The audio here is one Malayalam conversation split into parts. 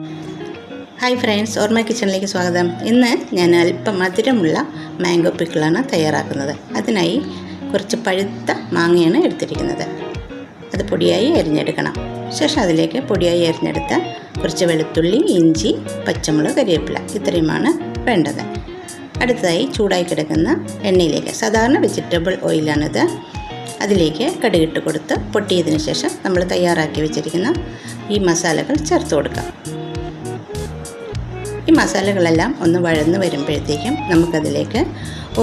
ഹായ് ഫ്രണ്ട്സ്, ഓർമ്മ കിച്ചണിലേക്ക് സ്വാഗതം. ഇന്ന് ഞാൻ അല്പം മധുരമുള്ള മാംഗോ പിക്കിളാണ് തയ്യാറാക്കുന്നത്. അതിനായി കുറച്ച് പഴുത്ത മാങ്ങയാണ് എടുത്തിരിക്കുന്നത്. അത് പൊടിയായി അരിഞ്ഞെടുക്കണം. ശേഷം അതിലേക്ക് പൊടിയായി അരിഞ്ഞെടുത്ത കുറച്ച് വെളുത്തുള്ളി, ഇഞ്ചി, പച്ചമുളക്, കരിവേപ്പില ഇത്രയുമാണ് വേണ്ടത്. അടുത്തതായി ചൂടായി കിടക്കുന്ന എണ്ണയിലേക്ക്, സാധാരണ വെജിറ്റബിൾ ഓയിലാണിത്, അതിലേക്ക് കടുകിട്ട് കൊടുത്ത് പൊട്ടിയതിന് ശേഷം നമ്മൾ തയ്യാറാക്കി വെച്ചിരിക്കുന്ന ഈ മസാലകൾ ചേർത്ത് കൊടുക്കാം. ഈ മസാലകളെല്ലാം ഒന്ന് വഴന്ന് വരുമ്പോഴത്തേക്കും നമുക്കതിലേക്ക്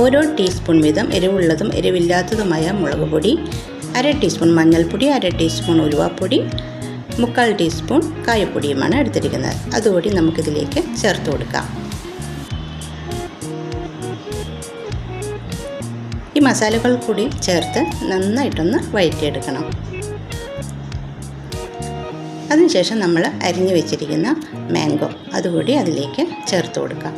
ഓരോ ടീസ്പൂൺ വീതം എരിവുള്ളതും എരിവില്ലാത്തതുമായ മുളക് പൊടി, 1/2 ടീസ്പൂൺ മഞ്ഞൾപ്പൊടി, 1/2 ടീസ്പൂൺ ഉലുവാപ്പൊടി, 3/4 ടീസ്പൂൺ കായപ്പൊടിയുമാണ് എടുത്തിരിക്കുന്നത്. അതുകൂടി നമുക്കിതിലേക്ക് ചേർത്ത് കൊടുക്കാം. ഈ മസാലകൾ കൂടി ചേർത്ത് നന്നായിട്ടൊന്ന് വഴറ്റിയെടുക്കണം. അതിനുശേഷം നമ്മൾ അരിഞ്ഞു വെച്ചിരിക്കുന്ന മാംഗോ അതുകൂടി അതിലേക്ക് ചേർത്ത് കൊടുക്കാം.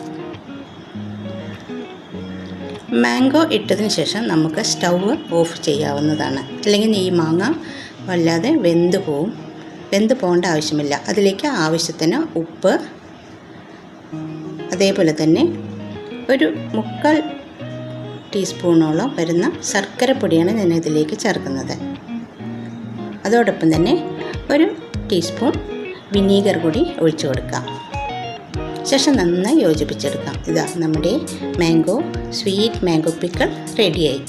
മാംഗോ ഇട്ടതിന് ശേഷം നമുക്ക് സ്റ്റൗവ് ഓഫ് ചെയ്യാവുന്നതാണ്. അല്ലെങ്കിൽ ഈ മാങ്ങ വല്ലാതെ വെന്ത് പോകേണ്ട ആവശ്യമില്ല. അതിലേക്ക് ആവശ്യത്തിന് ഉപ്പ്, അതേപോലെ തന്നെ ഒരു 3/4 ടീസ്പൂണോളം വരുന്ന ശർക്കരപ്പൊടിയാണ് ഞാൻ ഇതിലേക്ക് ചേർക്കുന്നത്. അതോടൊപ്പം തന്നെ ഒരു ടീസ്പൂൺ വിനീഗർ കൂടി ഒഴിച്ചു കൊടുക്കാം. ശേഷം നന്നായി യോജിപ്പിച്ചെടുക്കാം. ഇതാ നമ്മുടെ സ്വീറ്റ് മാംഗോ പിക്കിൾ റെഡിയായി.